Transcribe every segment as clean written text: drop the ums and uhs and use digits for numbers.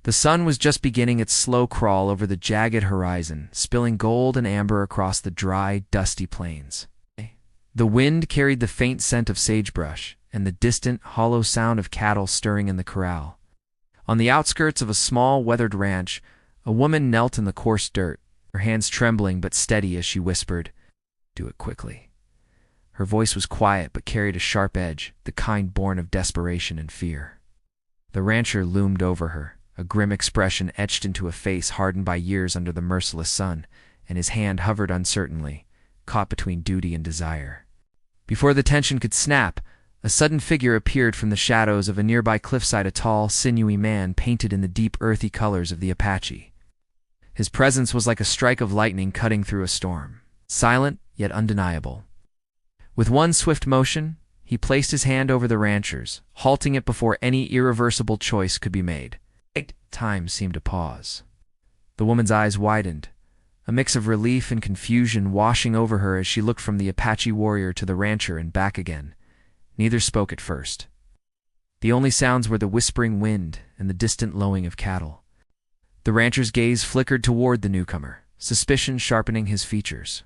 The sun was just beginning its slow crawl over the jagged horizon, spilling gold and amber across the dry, dusty plains. The wind carried the faint scent of sagebrush and the distant, hollow sound of cattle stirring in the corral. On the outskirts of a small, weathered ranch, a woman knelt in the coarse dirt, her hands trembling but steady as she whispered, "Do it quickly." Her voice was quiet but carried a sharp edge, the kind born of desperation and fear. The rancher loomed over her, a grim expression etched into a face hardened by years under the merciless sun, and his hand hovered uncertainly, caught between duty and desire. Before the tension could snap, a sudden figure appeared from the shadows of a nearby cliffside, a tall, sinewy man painted in the deep, earthy colors of the Apache. His presence was like a strike of lightning cutting through a storm, silent yet undeniable. With one swift motion, he placed his hand over the rancher's, halting it before any irreversible choice could be made. Time seemed to pause. The woman's eyes widened, a mix of relief and confusion washing over her as she looked from the Apache warrior to the rancher and back again. Neither spoke at first. The only sounds were the whispering wind and the distant lowing of cattle. The rancher's gaze flickered toward the newcomer, suspicion sharpening his features.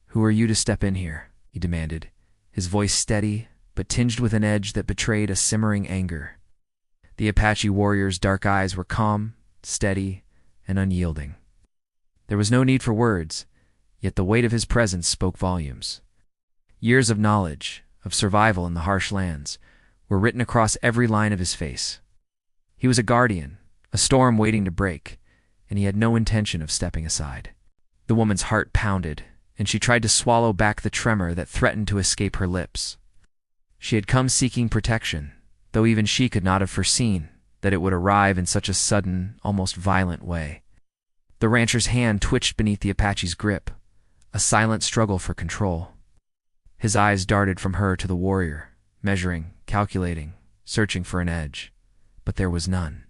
"Who are you to step in here?" he demanded, his voice steady but tinged with an edge that betrayed a simmering anger. The Apache warrior's dark eyes were calm, steady, and unyielding. There was no need for words, yet the weight of his presence spoke volumes. Years of knowledge, of survival in the harsh lands, were written across every line of his face. He was a guardian, a storm waiting to break, and he had no intention of stepping aside. The woman's heart pounded, and she tried to swallow back the tremor that threatened to escape her lips. She had come seeking protection, though even she could not have foreseen that it would arrive in such a sudden, almost violent way. The rancher's hand twitched beneath the Apache's grip, a silent struggle for control. His eyes darted from her to the warrior, measuring, calculating, searching for an edge. But there was none.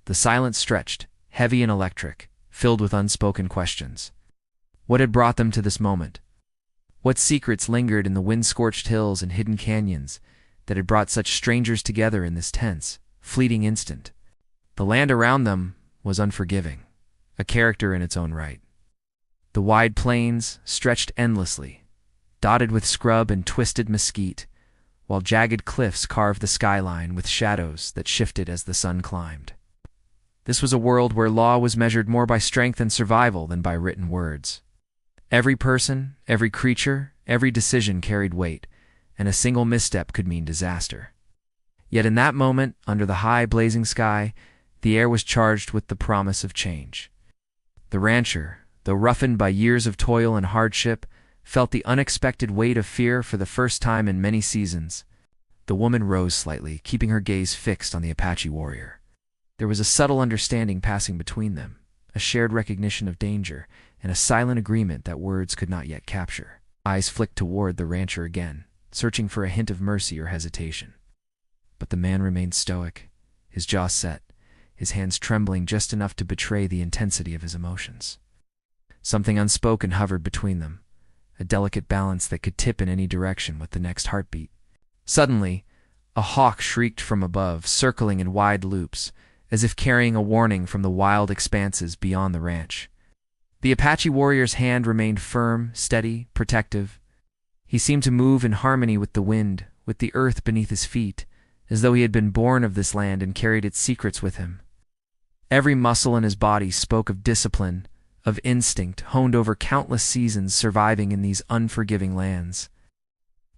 The silence stretched, heavy and electric, filled with unspoken questions. What had brought them to this moment? What secrets lingered in the wind-scorched hills and hidden canyons that had brought such strangers together in this tense, fleeting instant? The land around them was unforgiving, a character in its own right. The wide plains stretched endlessly, dotted with scrub and twisted mesquite, while jagged cliffs carved the skyline with shadows that shifted as the sun climbed. This was a world where law was measured more by strength and survival than by written words. Every person, every creature, every decision carried weight, and a single misstep could mean disaster. Yet in that moment, under the high, blazing sky, the air was charged with the promise of change. The rancher, though roughened by years of toil and hardship, felt the unexpected weight of fear for the first time in many seasons. The woman rose slightly, keeping her gaze fixed on the Apache warrior. There was a subtle understanding passing between them, a shared recognition of danger, and a silent agreement that words could not yet capture. Eyes flicked toward the rancher again, searching for a hint of mercy or hesitation. But the man remained stoic, his jaw set, his hands trembling just enough to betray the intensity of his emotions. Something unspoken hovered between them, a delicate balance that could tip in any direction with the next heartbeat. Suddenly, a hawk shrieked from above, circling in wide loops, as if carrying a warning from the wild expanses beyond the ranch. The Apache warrior's hand remained firm, steady, protective. He seemed to move in harmony with the wind, with the earth beneath his feet, as though he had been born of this land and carried its secrets with him. Every muscle in his body spoke of discipline, of instinct honed over countless seasons surviving in these unforgiving lands.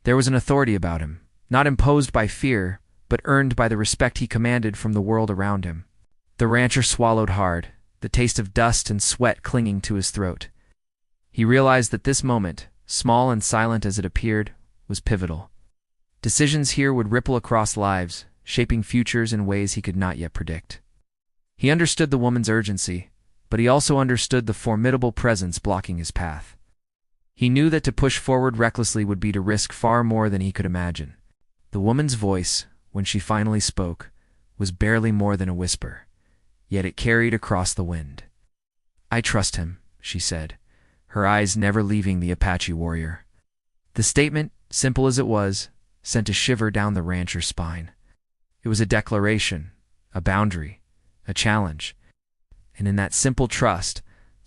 There was an authority about him, not imposed by fear, but earned by the respect he commanded from the world around him. The rancher swallowed hard, the taste of dust and sweat clinging to his throat. He realized that this moment, small and silent as it appeared, was pivotal. Decisions here would ripple across lives, shaping futures in ways he could not yet predict. He understood the woman's urgency, but he also understood the formidable presence blocking his path. He knew that to push forward recklessly would be to risk far more than he could imagine. The woman's voice, when she finally spoke, was barely more than a whisper, yet it carried across the wind. "I trust him," she said, her eyes never leaving the Apache warrior. The statement, simple as it was, sent a shiver down the rancher's spine. It was a declaration, a boundary, a challenge. And in that simple trust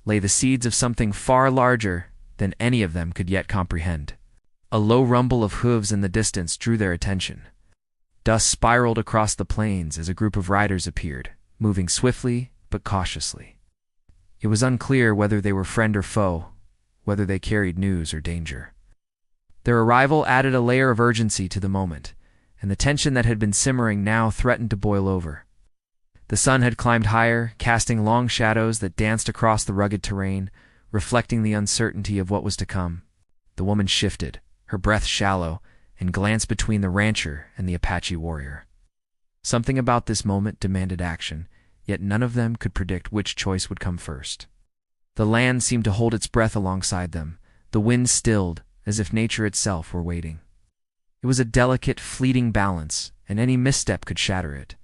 lay the seeds of something far larger than any of them could yet comprehend. A low rumble of hooves in the distance drew their attention. Dust spiraled across the plains as a group of riders appeared, moving swiftly but cautiously. It was unclear whether they were friend or foe, whether they carried news or danger. Their arrival added a layer of urgency to the moment, and the tension that had been simmering now threatened to boil over. The sun had climbed higher, casting long shadows that danced across the rugged terrain, reflecting the uncertainty of what was to come. The woman shifted, her breath shallow, and glanced between the rancher and the Apache warrior. Something about this moment demanded action, yet none of them could predict which choice would come first. The land seemed to hold its breath alongside them, the wind stilled, as if nature itself were waiting. It was a delicate, fleeting balance, and any misstep could shatter it.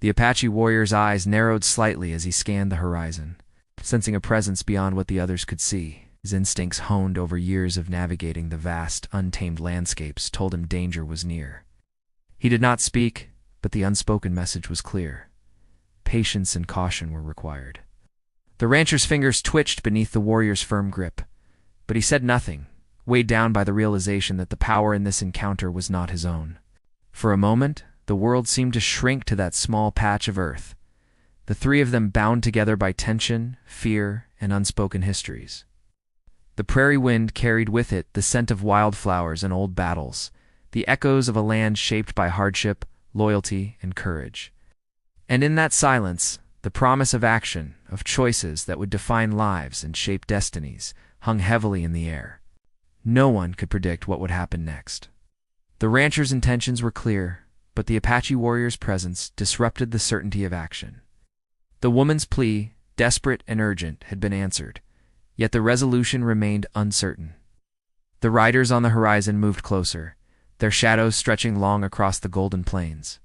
The Apache warrior's eyes narrowed slightly as he scanned the horizon, sensing a presence beyond what the others could see. His instincts, honed over years of navigating the vast, untamed landscapes, told him danger was near. He did not speak, but the unspoken message was clear. Patience and caution were required. The rancher's fingers twitched beneath the warrior's firm grip, but he said nothing, weighed down by the realization that the power in this encounter was not his own. For a moment, the world seemed to shrink to that small patch of earth, the three of them bound together by tension, fear, and unspoken histories. The prairie wind carried with it the scent of wildflowers and old battles, the echoes of a land shaped by hardship, loyalty, and courage. And in that silence, the promise of action, of choices that would define lives and shape destinies, hung heavily in the air. No one could predict what would happen next. The rancher's intentions were clear, but the Apache warrior's presence disrupted the certainty of action. The woman's plea, desperate and urgent, had been answered, yet the resolution remained uncertain. The riders on the horizon moved closer, their shadows stretching long across the golden plains.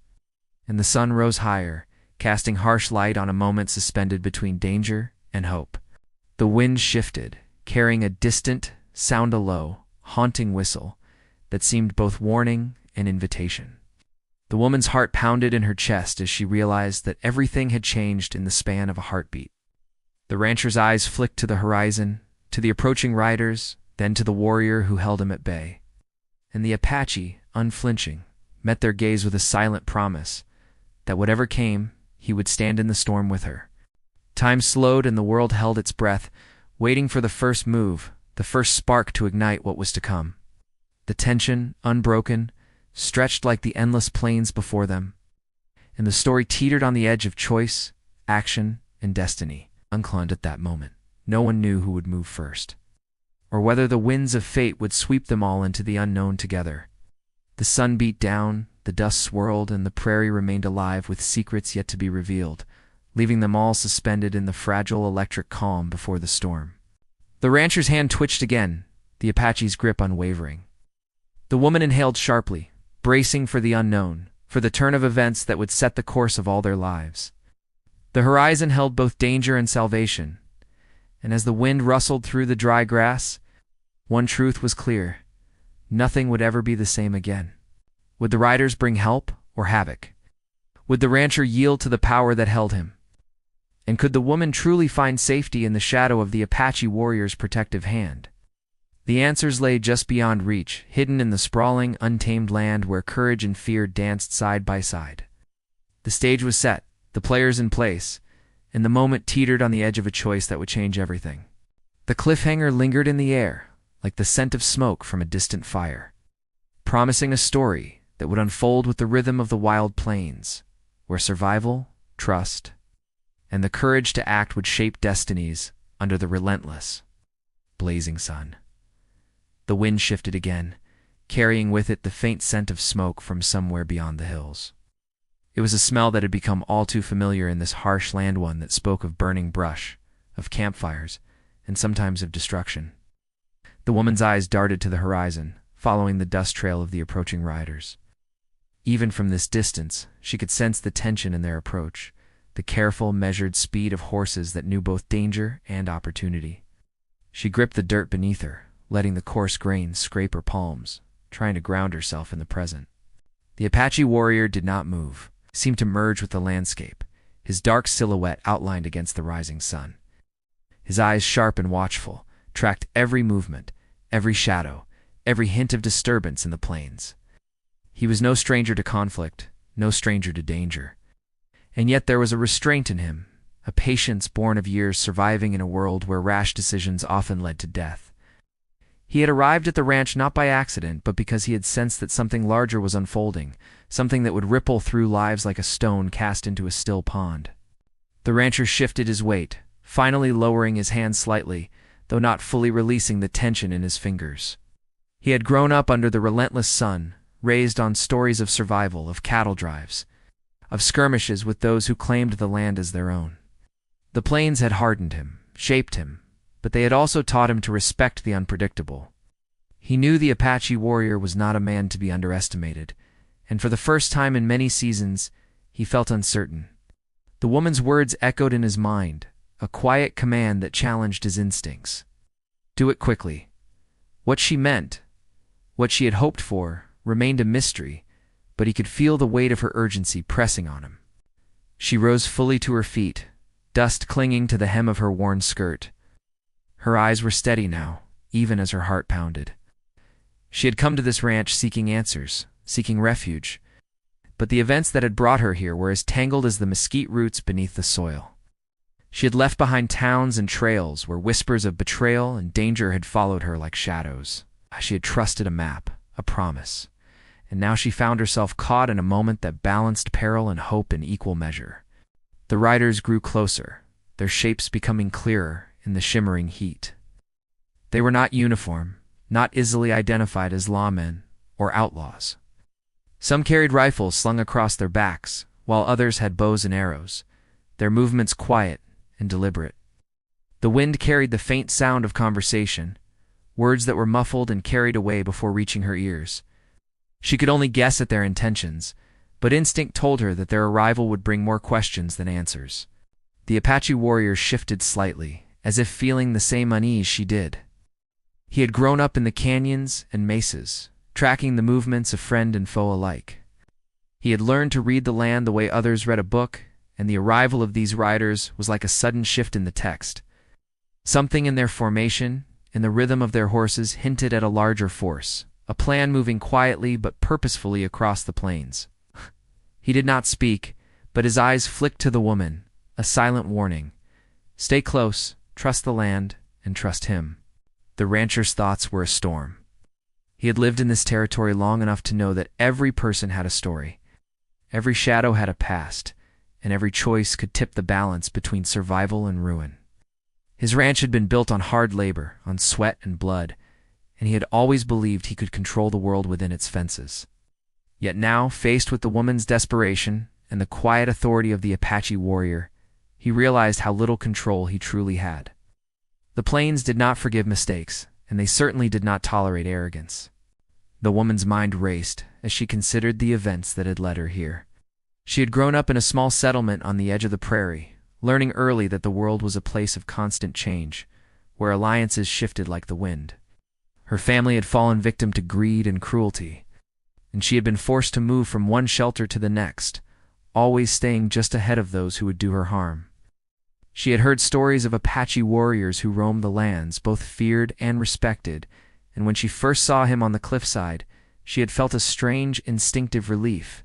And the sun rose higher, casting harsh light on a moment suspended between danger and hope. The wind shifted, carrying a distant, sound-a-low, haunting whistle that seemed both warning and invitation. The woman's heart pounded in her chest as she realized that everything had changed in the span of a heartbeat. The rancher's eyes flicked to the horizon, to the approaching riders, then to the warrior who held him at bay. And the Apache, unflinching, met their gaze with a silent promise that whatever came, he would stand in the storm with her. Time slowed and the world held its breath, waiting for the first move, the first spark to ignite what was to come. The tension, unbroken, stretched like the endless plains before them, and the story teetered on the edge of choice, action, and destiny. Unclanned at that moment, no one knew who would move first, or whether the winds of fate would sweep them all into the unknown together. The sun beat down, the dust swirled, and the prairie remained alive with secrets yet to be revealed, leaving them all suspended in the fragile electric calm before the storm. The rancher's hand twitched again, the Apache's grip unwavering. The woman inhaled sharply, bracing for the unknown, for the turn of events that would set the course of all their lives. The horizon held both danger and salvation, and as the wind rustled through the dry grass, one truth was clear: nothing would ever be the same again. Would the riders bring help or havoc? Would the rancher yield to the power that held him? And could the woman truly find safety in the shadow of the Apache warrior's protective hand? The answers lay just beyond reach, hidden in the sprawling, untamed land where courage and fear danced side by side. The stage was set, the players in place, and the moment teetered on the edge of a choice that would change everything. The cliffhanger lingered in the air, like the scent of smoke from a distant fire, promising a story that would unfold with the rhythm of the wild plains, where survival, trust, and the courage to act would shape destinies under the relentless, blazing sun. The wind shifted again, carrying with it the faint scent of smoke from somewhere beyond the hills. It was a smell that had become all too familiar in this harsh land, one that spoke of burning brush, of campfires, and sometimes of destruction. The woman's eyes darted to the horizon, following the dust trail of the approaching riders. Even from this distance, she could sense the tension in their approach, the careful, measured speed of horses that knew both danger and opportunity. She gripped the dirt beneath her, letting the coarse grain scrape her palms, trying to ground herself in the present. The Apache warrior did not move, seemed to merge with the landscape, his dark silhouette outlined against the rising sun. His eyes, sharp and watchful, tracked every movement, every shadow, every hint of disturbance in the plains. He was no stranger to conflict, no stranger to danger. And yet there was a restraint in him, a patience born of years surviving in a world where rash decisions often led to death. He had arrived at the ranch not by accident, but because he had sensed that something larger was unfolding, something that would ripple through lives like a stone cast into a still pond. The rancher shifted his weight, finally lowering his hand slightly, though not fully releasing the tension in his fingers. He had grown up under the relentless sun, raised on stories of survival, of cattle drives, of skirmishes with those who claimed the land as their own. The plains had hardened him, shaped him, but they had also taught him to respect the unpredictable. He knew the Apache warrior was not a man to be underestimated, and for the first time in many seasons, he felt uncertain. The woman's words echoed in his mind, a quiet command that challenged his instincts. Do it quickly. What she meant, what she had hoped for, remained a mystery, but he could feel the weight of her urgency pressing on him. She rose fully to her feet, dust clinging to the hem of her worn skirt. Her eyes were steady now, even as her heart pounded. She had come to this ranch seeking answers, seeking refuge, but the events that had brought her here were as tangled as the mesquite roots beneath the soil. She had left behind towns and trails where whispers of betrayal and danger had followed her like shadows. She had trusted a map, a promise, and now she found herself caught in a moment that balanced peril and hope in equal measure. The riders grew closer, their shapes becoming clearer in the shimmering heat. They were not uniform, not easily identified as lawmen or outlaws. Some carried rifles slung across their backs, while others had bows and arrows, their movements quiet and deliberate. The wind carried the faint sound of conversation, words that were muffled and carried away before reaching her ears. She could only guess at their intentions, but instinct told her that their arrival would bring more questions than answers. The Apache warrior shifted slightly, as if feeling the same unease she did. He had grown up in the canyons and mesas, tracking the movements of friend and foe alike. He had learned to read the land the way others read a book, and the arrival of these riders was like a sudden shift in the text. Something in their formation, in the rhythm of their horses, hinted at a larger force, a plan moving quietly but purposefully across the plains. He did not speak, but his eyes flicked to the woman, a silent warning. Stay close, trust the land, and trust him. The rancher's thoughts were a storm. He had lived in this territory long enough to know that every person had a story. Every shadow had a past, and every choice could tip the balance between survival and ruin. His ranch had been built on hard labor, on sweat and blood, and he had always believed he could control the world within its fences. Yet now, faced with the woman's desperation and the quiet authority of the Apache warrior, he realized how little control he truly had. The plains did not forgive mistakes, and they certainly did not tolerate arrogance. The woman's mind raced as she considered the events that had led her here. She had grown up in a small settlement on the edge of the prairie, learning early that the world was a place of constant change, where alliances shifted like the wind. Her family had fallen victim to greed and cruelty, and she had been forced to move from one shelter to the next, always staying just ahead of those who would do her harm. She had heard stories of Apache warriors who roamed the lands, both feared and respected, and when she first saw him on the cliffside, she had felt a strange, instinctive relief.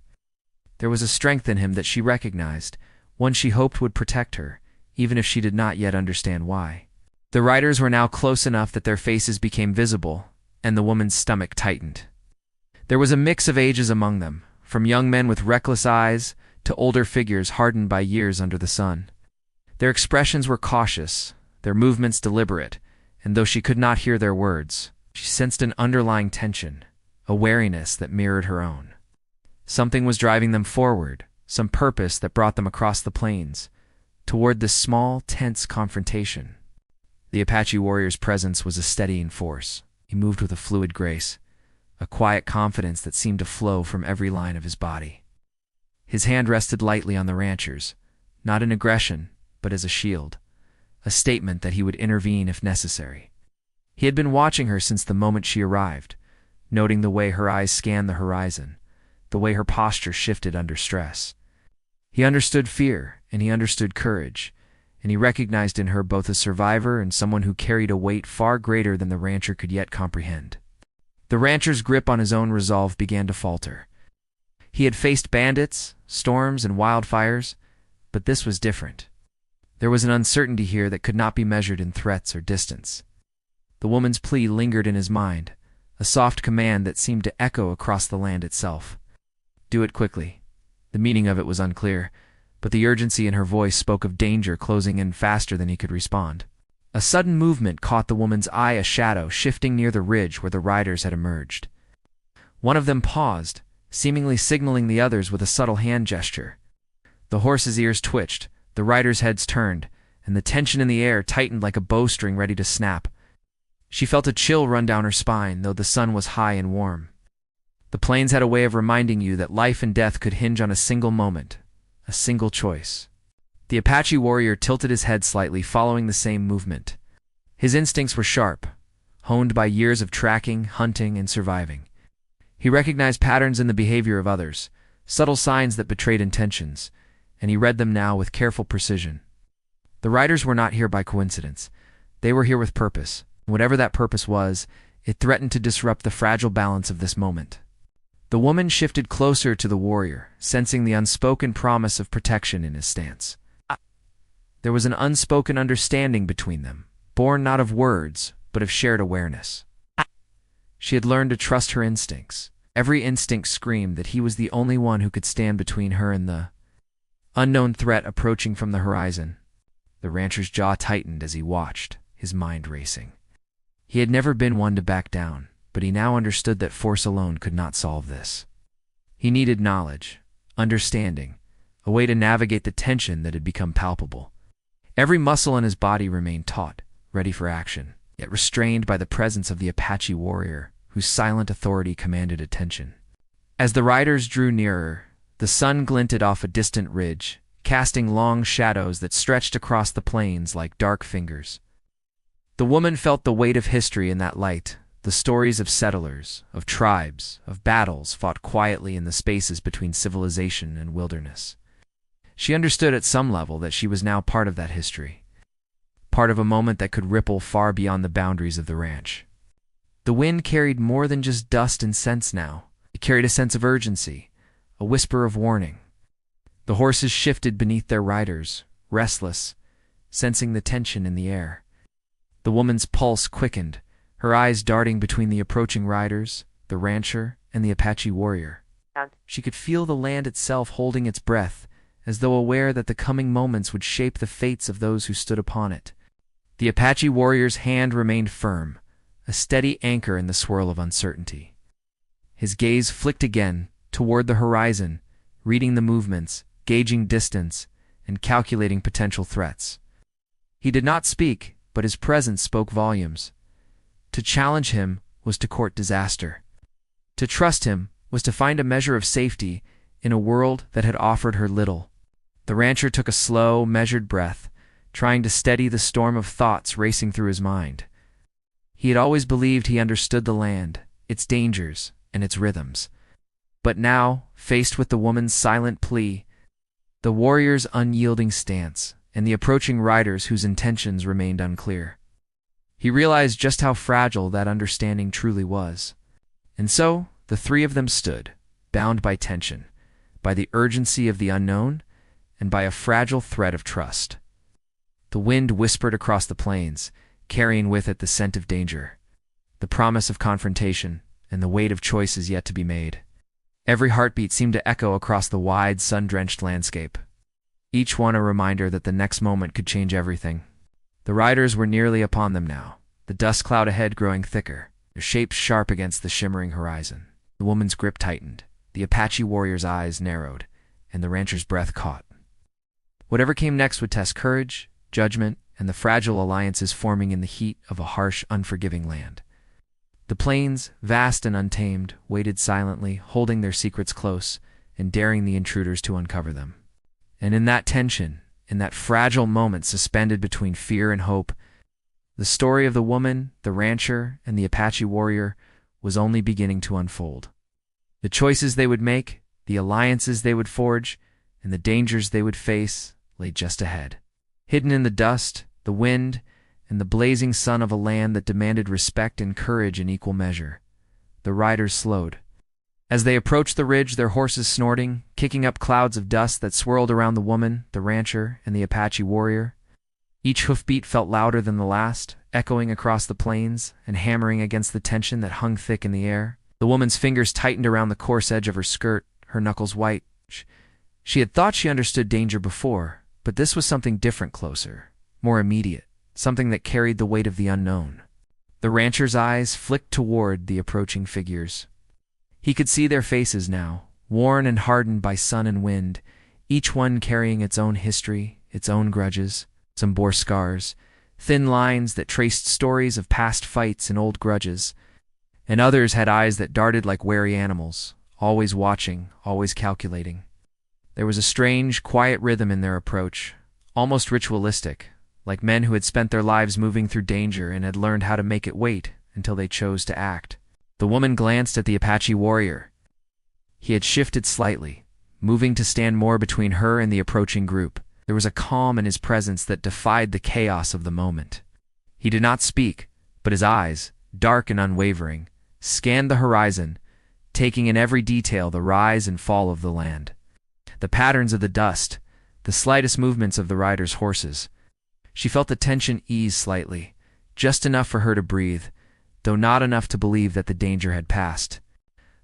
There was a strength in him that she recognized, one she hoped would protect her, even if she did not yet understand why. The riders were now close enough that their faces became visible, and the woman's stomach tightened. There was a mix of ages among them, from young men with reckless eyes to older figures hardened by years under the sun. Their expressions were cautious, their movements deliberate, and though she could not hear their words, she sensed an underlying tension, a wariness that mirrored her own. Something was driving them forward, some purpose that brought them across the plains, toward this small, tense confrontation. The Apache warrior's presence was a steadying force. He moved with a fluid grace, a quiet confidence that seemed to flow from every line of his body. His hand rested lightly on the rancher's, not in aggression, but as a shield, a statement that he would intervene if necessary. He had been watching her since the moment she arrived, noting the way her eyes scanned the horizon, the way her posture shifted under stress. He understood fear, and he understood courage, and he recognized in her both a survivor and someone who carried a weight far greater than the rancher could yet comprehend. The rancher's grip on his own resolve began to falter. He had faced bandits, storms, and wildfires, but this was different. There was an uncertainty here that could not be measured in threats or distance. The woman's plea lingered in his mind, a soft command that seemed to echo across the land itself. Do it quickly. The meaning of it was unclear, but the urgency in her voice spoke of danger closing in faster than he could respond. A sudden movement caught the woman's eye, a shadow shifting near the ridge where the riders had emerged. One of them paused, seemingly signaling the others with a subtle hand gesture. The horses' ears twitched, the riders' heads turned, and the tension in the air tightened like a bowstring ready to snap. She felt a chill run down her spine, though the sun was high and warm. The plains had a way of reminding you that life and death could hinge on a single moment, a single choice. The Apache warrior tilted his head slightly, following the same movement. His instincts were sharp, honed by years of tracking, hunting, and surviving. He recognized patterns in the behavior of others, subtle signs that betrayed intentions, and he read them now with careful precision. The riders were not here by coincidence. They were here with purpose. Whatever that purpose was, it threatened to disrupt the fragile balance of this moment. The woman shifted closer to the warrior, sensing the unspoken promise of protection in his stance. There was an unspoken understanding between them, born not of words, but of shared awareness. She had learned to trust her instincts. Every instinct screamed that he was the only one who could stand between her and the unknown threat approaching from the horizon. The rancher's jaw tightened as he watched, his mind racing. He had never been one to back down, but he now understood that force alone could not solve this. He needed knowledge, understanding, a way to navigate the tension that had become palpable. Every muscle in his body remained taut, ready for action, yet restrained by the presence of the Apache warrior, whose silent authority commanded attention. As the riders drew nearer, the sun glinted off a distant ridge, casting long shadows that stretched across the plains like dark fingers. The woman felt the weight of history in that light, the stories of settlers, of tribes, of battles fought quietly in the spaces between civilization and wilderness. She understood at some level that she was now part of that history, part of a moment that could ripple far beyond the boundaries of the ranch. The wind carried more than just dust and scents now. It carried a sense of urgency, a whisper of warning. The horses shifted beneath their riders, restless, sensing the tension in the air. The woman's pulse quickened, her eyes darting between the approaching riders, the rancher, and the Apache warrior. She could feel the land itself holding its breath, as though aware that the coming moments would shape the fates of those who stood upon it. The Apache warrior's hand remained firm, a steady anchor in the swirl of uncertainty. His gaze flicked again, toward the horizon, reading the movements, gauging distance, and calculating potential threats. He did not speak, but his presence spoke volumes. To challenge him was to court disaster. To trust him was to find a measure of safety in a world that had offered her little. The rancher took a slow, measured breath, trying to steady the storm of thoughts racing through his mind. He had always believed he understood the land, its dangers, and its rhythms. But now, faced with the woman's silent plea, the warrior's unyielding stance, and the approaching riders whose intentions remained unclear, he realized just how fragile that understanding truly was. And so, the three of them stood, bound by tension, by the urgency of the unknown, and by a fragile thread of trust. The wind whispered across the plains, carrying with it the scent of danger, the promise of confrontation, and the weight of choices yet to be made. Every heartbeat seemed to echo across the wide, sun-drenched landscape, each one a reminder that the next moment could change everything. The riders were nearly upon them now, the dust cloud ahead growing thicker, their shapes sharp against the shimmering horizon. The woman's grip tightened, the Apache warrior's eyes narrowed, and the rancher's breath caught. Whatever came next would test courage, judgment, and the fragile alliances forming in the heat of a harsh, unforgiving land. The plains, vast and untamed, waited silently, holding their secrets close and daring the intruders to uncover them. And in that tension, in that fragile moment suspended between fear and hope, the story of the woman, the rancher, and the Apache warrior was only beginning to unfold. The choices they would make, the alliances they would forge, and the dangers they would face lay just ahead. Hidden in the dust, the wind, and the blazing sun of a land that demanded respect and courage in equal measure, the riders slowed. As they approached the ridge, their horses snorting, kicking up clouds of dust that swirled around the woman, the rancher, and the Apache warrior. Each hoofbeat felt louder than the last, echoing across the plains and hammering against the tension that hung thick in the air. The woman's fingers tightened around the coarse edge of her skirt, her knuckles white. She had thought she understood danger before, but this was something different, closer, more immediate, something that carried the weight of the unknown. The rancher's eyes flicked toward the approaching figures. He could see their faces now, worn and hardened by sun and wind, each one carrying its own history, its own grudges. Some bore scars, thin lines that traced stories of past fights and old grudges, and others had eyes that darted like wary animals, always watching, always calculating. There was a strange, quiet rhythm in their approach, almost ritualistic, like men who had spent their lives moving through danger and had learned how to make it wait until they chose to act. The woman glanced at the Apache warrior. He had shifted slightly, moving to stand more between her and the approaching group. There was a calm in his presence that defied the chaos of the moment. He did not speak, but his eyes, dark and unwavering, scanned the horizon, taking in every detail the rise and fall of the land. The patterns of the dust, the slightest movements of the riders' horses. She felt the tension ease slightly, just enough for her to breathe, though not enough to believe that the danger had passed.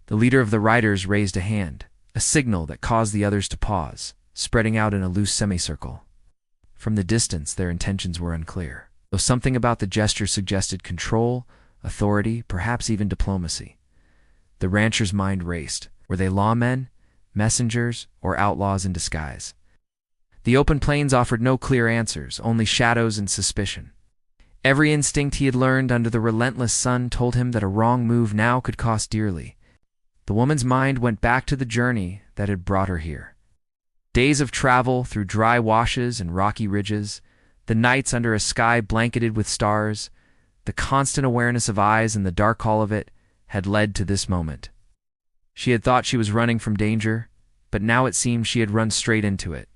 The leader of the riders raised a hand, a signal that caused the others to pause, spreading out in a loose semicircle. From the distance, their intentions were unclear, though something about the gesture suggested control, authority, perhaps even diplomacy. The rancher's mind raced. Were they lawmen, messengers, or outlaws in disguise? The open plains offered no clear answers, only shadows and suspicion. Every instinct he had learned under the relentless sun told him that a wrong move now could cost dearly. The woman's mind went back to the journey that had brought her here. Days of travel through dry washes and rocky ridges, the nights under a sky blanketed with stars, the constant awareness of eyes in the dark hall of it had led to this moment. She had thought she was running from danger, but now it seemed she had run straight into it.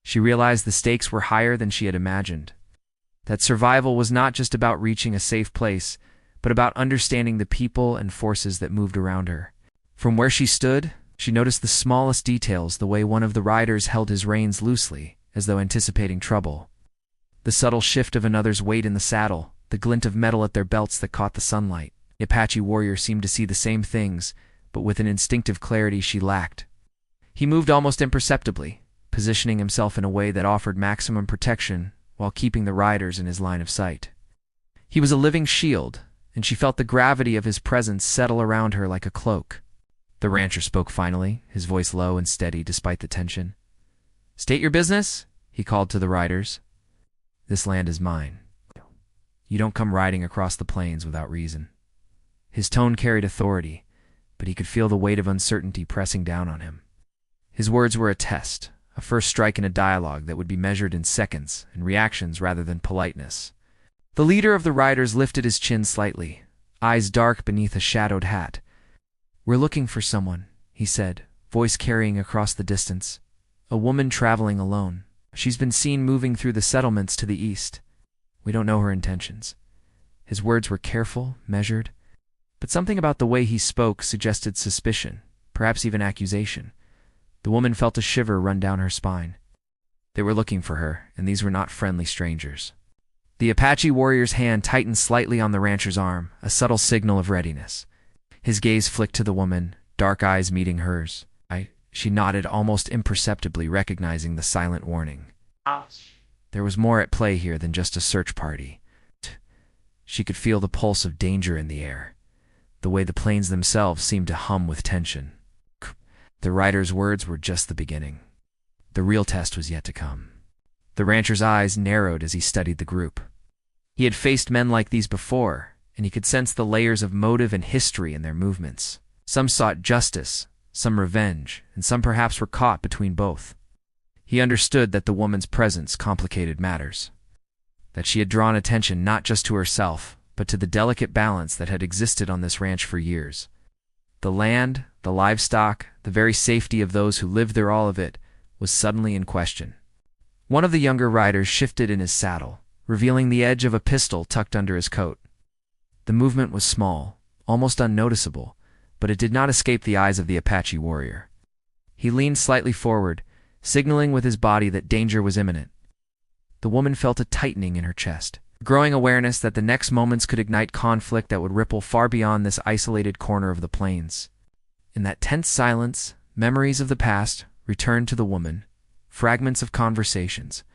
She realized the stakes were higher than she had imagined. That survival was not just about reaching a safe place, but about understanding the people and forces that moved around her. From where she stood, she noticed the smallest details, the way one of the riders held his reins loosely, as though anticipating trouble. The subtle shift of another's weight in the saddle, the glint of metal at their belts that caught the sunlight. The Apache warrior seemed to see the same things, but with an instinctive clarity she lacked. He moved almost imperceptibly, positioning himself in a way that offered maximum protection while keeping the riders in his line of sight. He was a living shield, and she felt the gravity of his presence settle around her like a cloak. The rancher spoke finally, his voice low and steady despite the tension. "State your business," he called to the riders. "This land is mine. You don't come riding across the plains without reason." His tone carried authority, but he could feel the weight of uncertainty pressing down on him. His words were a test, a first strike in a dialogue that would be measured in seconds and reactions rather than politeness. The leader of the riders lifted his chin slightly, eyes dark beneath a shadowed hat. "We're looking for someone," he said, voice carrying across the distance. "A woman traveling alone. She's been seen moving through the settlements to the east. We don't know her intentions." His words were careful, measured, but something about the way he spoke suggested suspicion, perhaps even accusation. The woman felt a shiver run down her spine. They were looking for her, and these were not friendly strangers. The Apache warrior's hand tightened slightly on the rancher's arm, a subtle signal of readiness. His gaze flicked to the woman, dark eyes meeting hers. She nodded almost imperceptibly, recognizing the silent warning. There was more at play here than just a search party. She could feel the pulse of danger in the air, the way the plains themselves seemed to hum with tension. The rider's words were just the beginning. The real test was yet to come. The rancher's eyes narrowed as he studied the group. He had faced men like these before, and he could sense the layers of motive and history in their movements. Some sought justice, some revenge, and some perhaps were caught between both. He understood that the woman's presence complicated matters, that she had drawn attention not just to herself, but to the delicate balance that had existed on this ranch for years. The land, the livestock, the very safety of those who lived there, all of it was suddenly in question. One of the younger riders shifted in his saddle, revealing the edge of a pistol tucked under his coat. The movement was small, almost unnoticeable, but it did not escape the eyes of the Apache warrior. He leaned slightly forward, signaling with his body that danger was imminent. The woman felt a tightening in her chest, a growing awareness that the next moments could ignite conflict that would ripple far beyond this isolated corner of the plains. In that tense silence, memories of the past returned to the woman, fragments of conversations,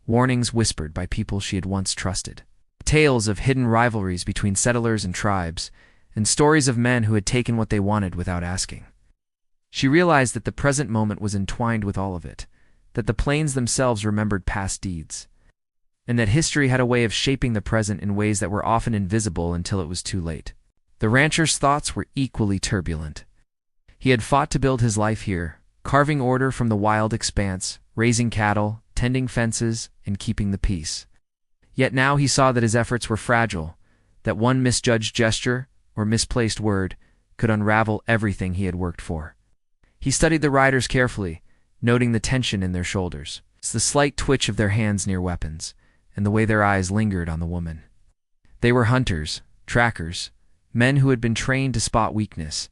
warnings whispered by people she had once trusted, tales of hidden rivalries between settlers and tribes, and stories of men who had taken what they wanted without asking. She realized that the present moment was entwined with all of it, that the plains themselves remembered past deeds, and that history had a way of shaping the present in ways that were often invisible until it was too late. The rancher's thoughts were equally turbulent. He had fought to build his life here, carving order from the wild expanse, raising cattle, tending fences, and keeping the peace. Yet now he saw that his efforts were fragile, that one misjudged gesture or misplaced word could unravel everything he had worked for. He studied the riders carefully, noting the tension in their shoulders, the slight twitch of their hands near weapons, and the way their eyes lingered on the woman. They were hunters, trackers, men who had been trained to spot weakness,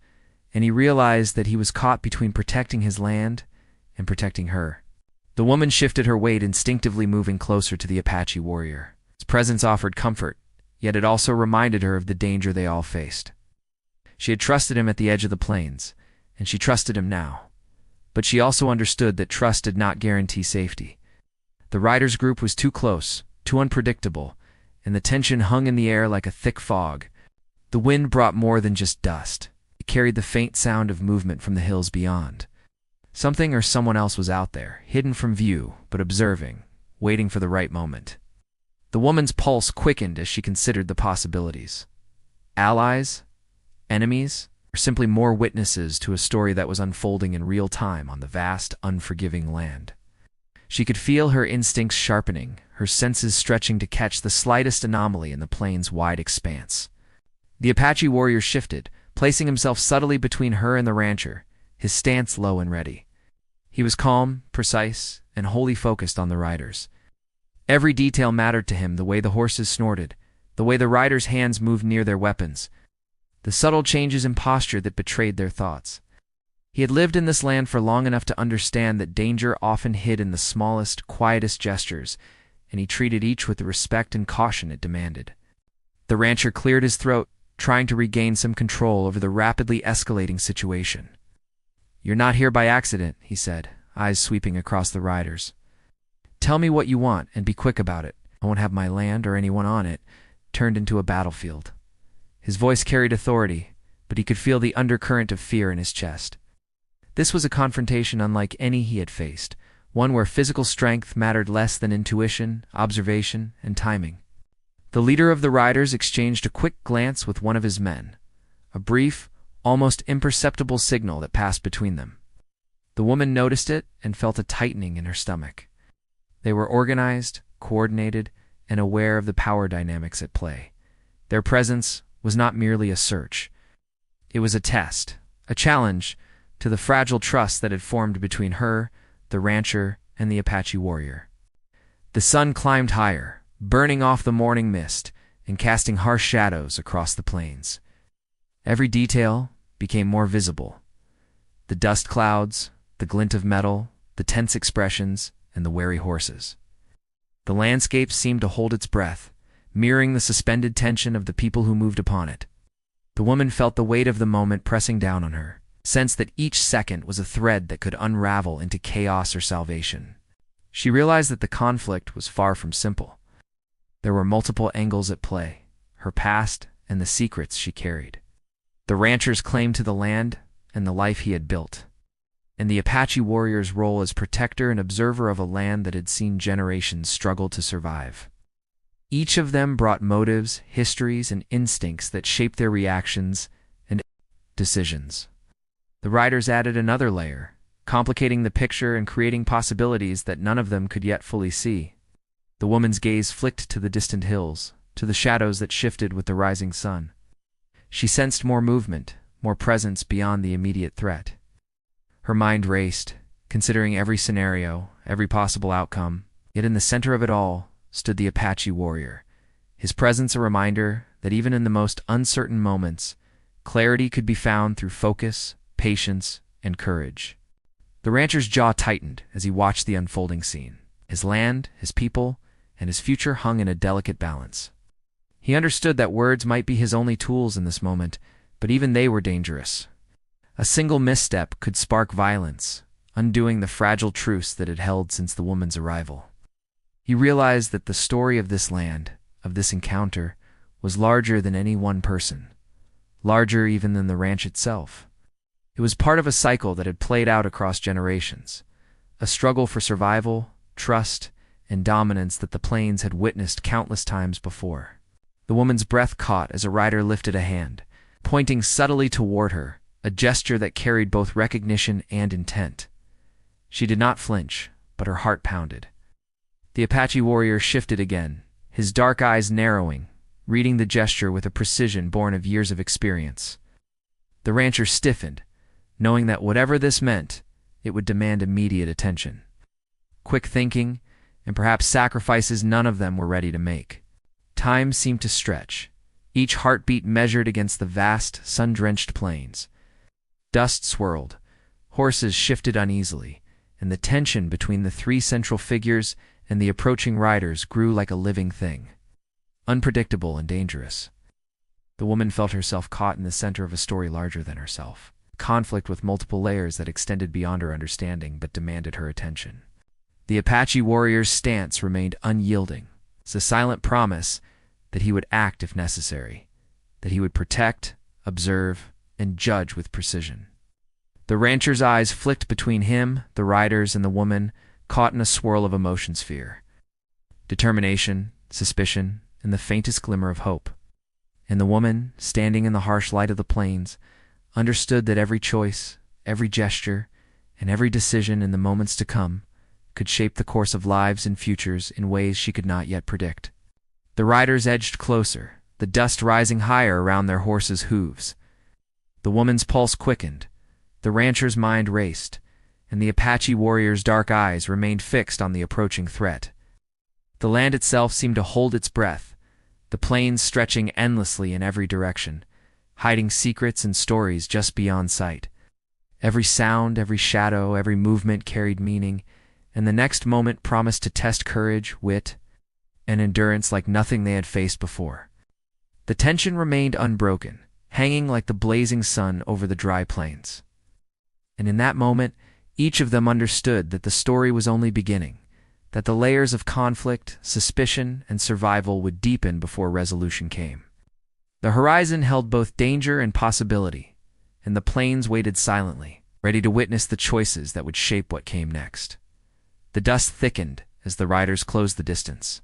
and he realized that he was caught between protecting his land and protecting her. The woman shifted her weight, instinctively moving closer to the Apache warrior. His presence offered comfort, yet it also reminded her of the danger they all faced. She had trusted him at the edge of the plains, and she trusted him now. But she also understood that trust did not guarantee safety. The riders' group was too close, too unpredictable, and the tension hung in the air like a thick fog. The wind brought more than just dust. It carried the faint sound of movement from the hills beyond. Something or someone else was out there, hidden from view, but observing, waiting for the right moment. The woman's pulse quickened as she considered the possibilities. Allies? Enemies? Or simply more witnesses to a story that was unfolding in real time on the vast, unforgiving land? She could feel her instincts sharpening, her senses stretching to catch the slightest anomaly in the plain's wide expanse. The Apache warrior shifted, placing himself subtly between her and the rancher, his stance low and ready. He was calm, precise, and wholly focused on the riders. Every detail mattered to him: the way the horses snorted, the way the riders' hands moved near their weapons, the subtle changes in posture that betrayed their thoughts. He had lived in this land for long enough to understand that danger often hid in the smallest, quietest gestures, and he treated each with the respect and caution it demanded. The rancher cleared his throat, trying to regain some control over the rapidly escalating situation. "You're not here by accident," he said, eyes sweeping across the riders. "Tell me what you want, and be quick about it. I won't have my land or anyone on it turned into a battlefield." His voice carried authority, but he could feel the undercurrent of fear in his chest. This was a confrontation unlike any he had faced, one where physical strength mattered less than intuition, observation, and timing. The leader of the riders exchanged a quick glance with one of his men, a brief, almost imperceptible signal that passed between them. The woman noticed it and felt a tightening in her stomach. They were organized, coordinated, and aware of the power dynamics at play. Their presence was not merely a search. It was a test, a challenge to the fragile trust that had formed between her, the rancher, and the Apache warrior. The sun climbed higher, burning off the morning mist and casting harsh shadows across the plains. Every detail became more visible: the dust clouds, the glint of metal, the tense expressions, and the wary horses. The landscape seemed to hold its breath, mirroring the suspended tension of the people who moved upon it. The woman felt the weight of the moment pressing down on her, sensed that each second was a thread that could unravel into chaos or salvation. She realized that the conflict was far from simple. There were multiple angles at play: her past and the secrets she carried, the rancher's claim to the land and the life he had built, and the Apache warrior's role as protector and observer of a land that had seen generations struggle to survive. Each of them brought motives, histories, and instincts that shaped their reactions and decisions. The riders added another layer, complicating the picture and creating possibilities that none of them could yet fully see. The woman's gaze flicked to the distant hills, to the shadows that shifted with the rising sun. She sensed more movement, more presence beyond the immediate threat. Her mind raced, considering every scenario, every possible outcome. Yet in the center of it all stood the Apache warrior, his presence a reminder that even in the most uncertain moments, clarity could be found through focus, patience, and courage. The rancher's jaw tightened as he watched the unfolding scene. His land, his people, and his future hung in a delicate balance. He understood that words might be his only tools in this moment, but even they were dangerous. A single misstep could spark violence, undoing the fragile truce that had held since the woman's arrival. He realized that the story of this land, of this encounter, was larger than any one person, larger even than the ranch itself. It was part of a cycle that had played out across generations, a struggle for survival, trust, and dominance that the plains had witnessed countless times before. The woman's breath caught as a rider lifted a hand, pointing subtly toward her, a gesture that carried both recognition and intent. She did not flinch, but her heart pounded. The Apache warrior shifted again, his dark eyes narrowing, reading the gesture with a precision born of years of experience. The rancher stiffened, knowing that whatever this meant, it would demand immediate attention. Quick thinking, and perhaps sacrifices none of them were ready to make. Time seemed to stretch, each heartbeat measured against the vast, sun-drenched plains. Dust swirled, horses shifted uneasily, and the tension between the three central figures and the approaching riders grew like a living thing, unpredictable and dangerous. The woman felt herself caught in the center of a story larger than herself, conflict with multiple layers that extended beyond her understanding but demanded her attention. The Apache warrior's stance remained unyielding, as a silent promise that he would act if necessary, that he would protect, observe, and judge with precision. The rancher's eyes flicked between him, the riders, and the woman, caught in a swirl of emotions: fear, determination, suspicion, and the faintest glimmer of hope. And the woman, standing in the harsh light of the plains, understood that every choice, every gesture, and every decision in the moments to come could shape the course of lives and futures in ways she could not yet predict. The riders edged closer, the dust rising higher around their horses' hooves. The woman's pulse quickened, the rancher's mind raced, and the Apache warrior's dark eyes remained fixed on the approaching threat. The land itself seemed to hold its breath, the plains stretching endlessly in every direction, hiding secrets and stories just beyond sight. Every sound, every shadow, every movement carried meaning, and the next moment promised to test courage, wit, and endurance like nothing they had faced before. The tension remained unbroken, hanging like the blazing sun over the dry plains. And in that moment, each of them understood that the story was only beginning, that the layers of conflict, suspicion, and survival would deepen before resolution came. The horizon held both danger and possibility, and the plains waited silently, ready to witness the choices that would shape what came next. The dust thickened as the riders closed the distance,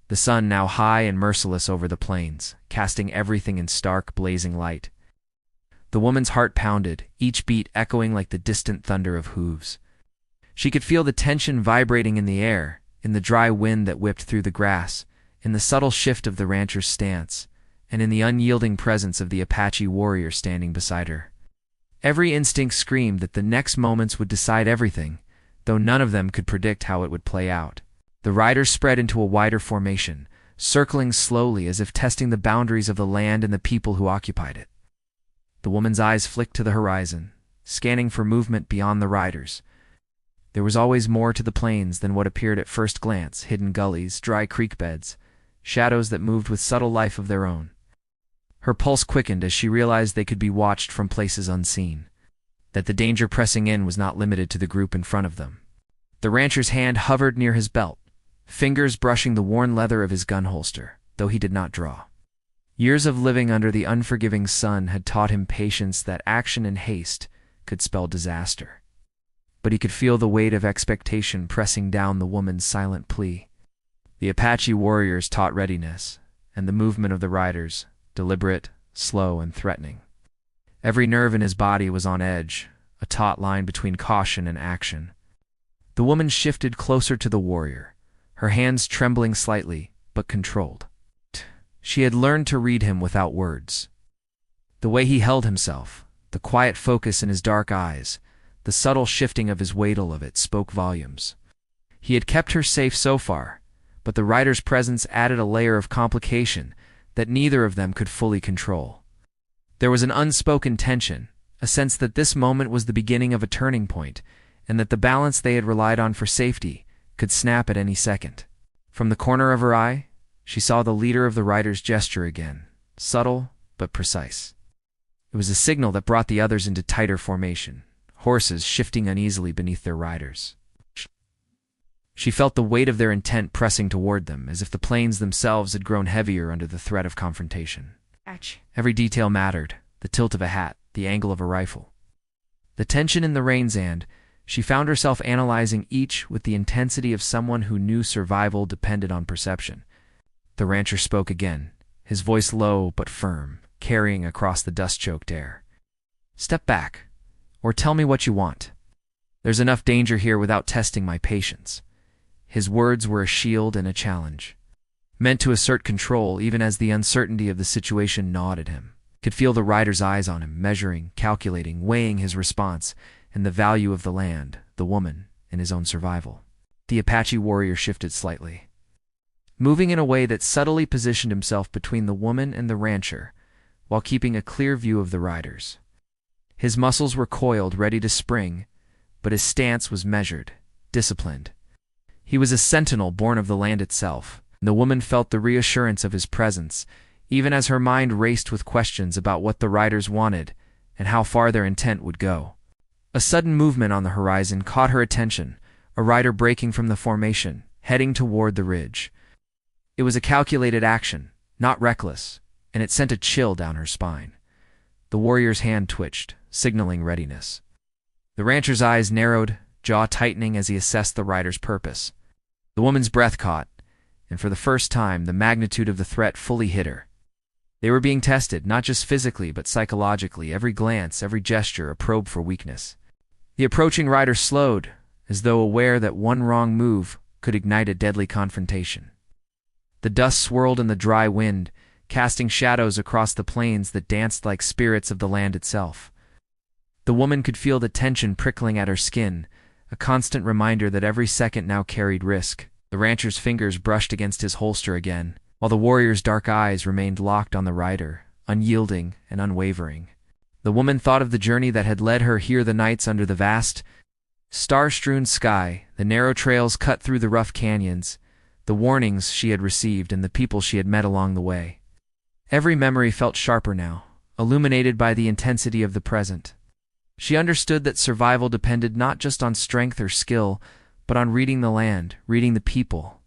the sun now high and merciless over the plains, casting everything in stark, blazing light. The woman's heart pounded, each beat echoing like the distant thunder of hooves. She could feel the tension vibrating in the air, in the dry wind that whipped through the grass, in the subtle shift of the rancher's stance, and in the unyielding presence of the Apache warrior standing beside her. Every instinct screamed that the next moments would decide everything, though none of them could predict how it would play out. The riders spread into a wider formation, circling slowly as if testing the boundaries of the land and the people who occupied it. The woman's eyes flicked to the horizon, scanning for movement beyond the riders. There was always more to the plains than what appeared at first glance: hidden gullies, dry creek beds, shadows that moved with subtle life of their own. Her pulse quickened as she realized they could be watched from places unseen, that the danger pressing in was not limited to the group in front of them. The rancher's hand hovered near his belt, fingers brushing the worn leather of his gun holster, though he did not draw. Years of living under the unforgiving sun had taught him patience, that action in haste could spell disaster. But he could feel the weight of expectation pressing down the woman's silent plea. The Apache warriors taught readiness, and the movement of the riders, deliberate, slow, and threatening. Every nerve in his body was on edge, a taut line between caution and action. The woman shifted closer to the warrior, her hands trembling slightly, but controlled. She had learned to read him without words. The way he held himself, the quiet focus in his dark eyes, The subtle shifting of his weight of it spoke volumes. He had kept her safe so far, but the rider's presence added a layer of complication that neither of them could fully control. There was an unspoken tension, a sense that this moment was the beginning of a turning point, and that the balance they had relied on for safety could snap at any second. From the corner of her eye, she saw the leader of the riders gesture again, subtle but precise. It was a signal that brought the others into tighter formation, horses shifting uneasily beneath their riders. She felt the weight of their intent pressing toward them, as if the planes themselves had grown heavier under the threat of confrontation. Every detail mattered, the tilt of a hat, the angle of a rifle. The tension in the reins, and she found herself analyzing each with the intensity of someone who knew survival depended on perception. The rancher spoke again, his voice low but firm, carrying across the dust-choked air. "Step back, or tell me what you want. There's enough danger here without testing my patience." His words were a shield and a challenge, meant to assert control even as the uncertainty of the situation gnawed at him. He could feel the rider's eyes on him, measuring, calculating, weighing his response, and the value of the land, the woman, and his own survival. The Apache warrior shifted slightly, moving in a way that subtly positioned himself between the woman and the rancher, while keeping a clear view of the riders. His muscles were coiled, ready to spring, but his stance was measured, disciplined. He was a sentinel born of the land itself. The woman felt the reassurance of his presence, even as her mind raced with questions about what the riders wanted and how far their intent would go. A sudden movement on the horizon caught her attention, a rider breaking from the formation, heading toward the ridge. It was a calculated action, not reckless, and it sent a chill down her spine. The warrior's hand twitched, signaling readiness. The rancher's eyes narrowed, jaw tightening as he assessed the rider's purpose. The woman's breath caught, and for the first time the magnitude of the threat fully hit her. They were being tested, not just physically but psychologically, every glance, every gesture a probe for weakness. The approaching rider slowed, as though aware that one wrong move could ignite a deadly confrontation. The dust swirled in the dry wind, casting shadows across the plains that danced like spirits of the land itself. The woman could feel the tension prickling at her skin, a constant reminder that every second now carried risk. The rancher's fingers brushed against his holster again, while the warrior's dark eyes remained locked on the rider, unyielding and unwavering. The woman thought of the journey that had led her here, the nights under the vast, star-strewn sky, the narrow trails cut through the rough canyons, the warnings she had received, and the people she had met along the way. Every memory felt sharper now, illuminated by the intensity of the present. She understood that survival depended not just on strength or skill, but on reading the land, reading the people,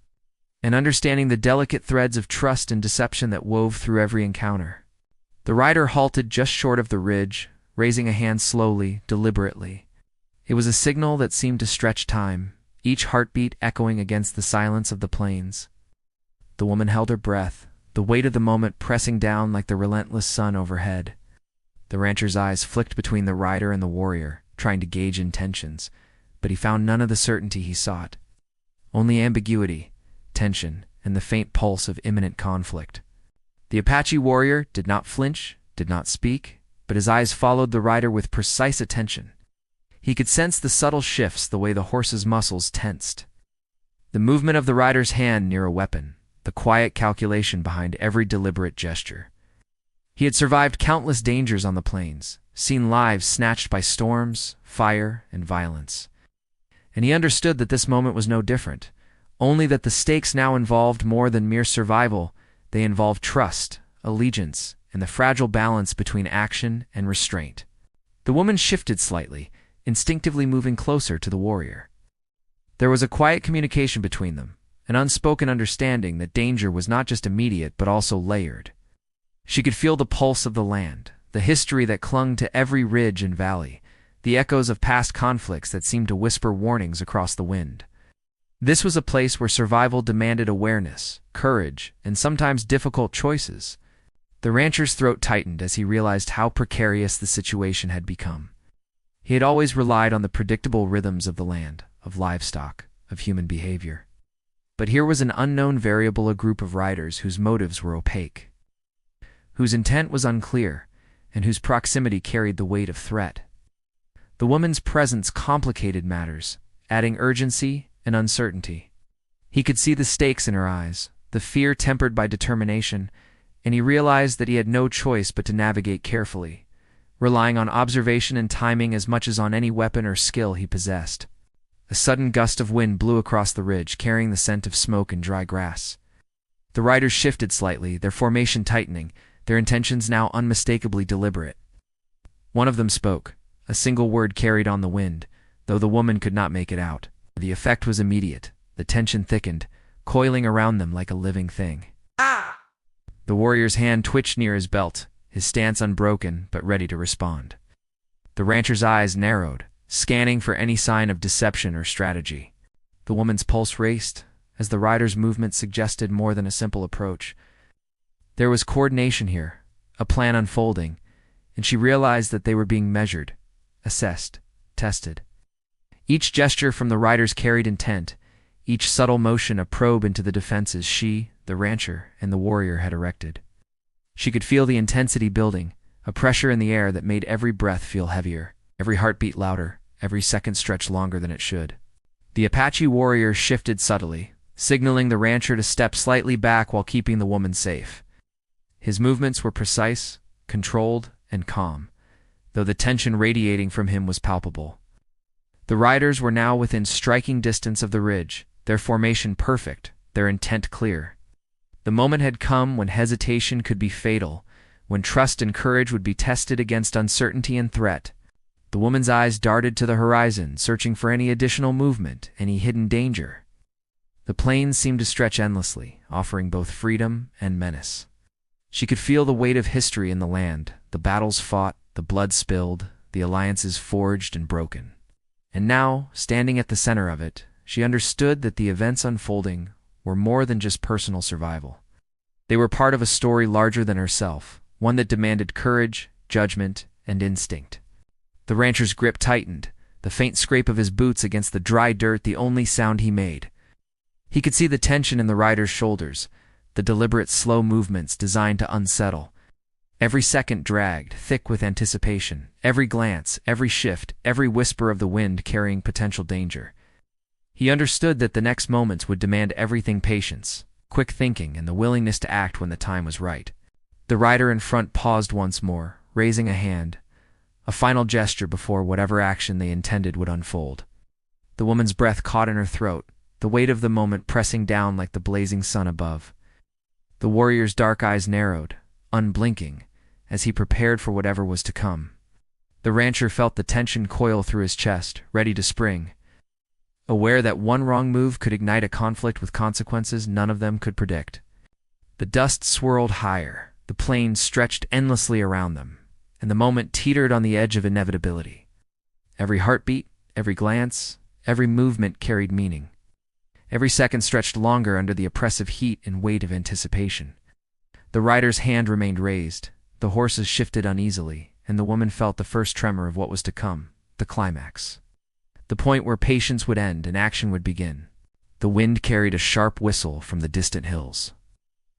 and understanding the delicate threads of trust and deception that wove through every encounter. The rider halted just short of the ridge, raising a hand slowly, deliberately. It was a signal that seemed to stretch time, each heartbeat echoing against the silence of the plains. The woman held her breath, the weight of the moment pressing down like the relentless sun overhead. The rancher's eyes flicked between the rider and the warrior, trying to gauge intentions, but he found none of the certainty he sought. Only ambiguity, tension, and the faint pulse of imminent conflict. The Apache warrior did not flinch, did not speak, but his eyes followed the rider with precise attention. He could sense the subtle shifts, the way the horse's muscles tensed, the movement of the rider's hand near a weapon, the quiet calculation behind every deliberate gesture. He had survived countless dangers on the plains, seen lives snatched by storms, fire, and violence. And he understood that this moment was no different, only that the stakes now involved more than mere survival. They involved trust, allegiance, and the fragile balance between action and restraint. The woman shifted slightly, instinctively moving closer to the warrior. There was a quiet communication between them, an unspoken understanding that danger was not just immediate but also layered. She could feel the pulse of the land, the history that clung to every ridge and valley, the echoes of past conflicts that seemed to whisper warnings across the wind. This was a place where survival demanded awareness, courage, and sometimes difficult choices. The rancher's throat tightened as he realized how precarious the situation had become. He had always relied on the predictable rhythms of the land, of livestock, of human behavior. But here was an unknown variable, a group of riders whose motives were opaque, whose intent was unclear, and whose proximity carried the weight of threat. The woman's presence complicated matters, adding urgency and uncertainty. He could see the stakes in her eyes, the fear tempered by determination, and he realized that he had no choice but to navigate carefully, relying on observation and timing as much as on any weapon or skill he possessed. A sudden gust of wind blew across the ridge, carrying the scent of smoke and dry grass. The riders shifted slightly, their formation tightening, their intentions now unmistakably deliberate. One of them spoke. A single word carried on the wind, though the woman could not make it out. The effect was immediate. The tension thickened, coiling around them like a living thing. Ah! The warrior's hand twitched near his belt, his stance unbroken but ready to respond. The rancher's eyes narrowed, scanning for any sign of deception or strategy. The woman's pulse raced, as the rider's movement suggested more than a simple approach. There was coordination here, a plan unfolding, and she realized that they were being measured, assessed, tested. Each gesture from the riders carried intent, each subtle motion a probe into the defenses she, the rancher, and the warrior had erected. She could feel the intensity building, a pressure in the air that made every breath feel heavier, every heartbeat louder, every second stretch longer than it should. The Apache warrior shifted subtly, signaling the rancher to step slightly back while keeping the woman safe. His movements were precise, controlled, and calm, though the tension radiating from him was palpable. The riders were now within striking distance of the ridge, their formation perfect, their intent clear. The moment had come when hesitation could be fatal, when trust and courage would be tested against uncertainty and threat. The woman's eyes darted to the horizon, searching for any additional movement, any hidden danger. The plains seemed to stretch endlessly, offering both freedom and menace. She could feel the weight of history in the land, the battles fought, the blood spilled, the alliances forged and broken. And now, standing at the center of it, she understood that the events unfolding were more than just personal survival. They were part of a story larger than herself, one that demanded courage, judgment, and instinct. The rancher's grip tightened, the faint scrape of his boots against the dry dirt the only sound he made. He could see the tension in the rider's shoulders, the deliberate slow movements designed to unsettle. Every second dragged, thick with anticipation, every glance, every shift, every whisper of the wind carrying potential danger. He understood that the next moments would demand everything: patience, quick thinking, and the willingness to act when the time was right. The rider in front paused once more, raising a hand, a final gesture before whatever action they intended would unfold. The woman's breath caught in her throat, the weight of the moment pressing down like the blazing sun above. The warrior's dark eyes narrowed, unblinking, as he prepared for whatever was to come. The rancher felt the tension coil through his chest, ready to spring, aware that one wrong move could ignite a conflict with consequences none of them could predict. The dust swirled higher, the plains stretched endlessly around them, and the moment teetered on the edge of inevitability. Every heartbeat, every glance, every movement carried meaning. Every second stretched longer under the oppressive heat and weight of anticipation. The rider's hand remained raised, the horses shifted uneasily, and the woman felt the first tremor of what was to come, the climax. The point where patience would end and action would begin. The wind carried a sharp whistle from the distant hills.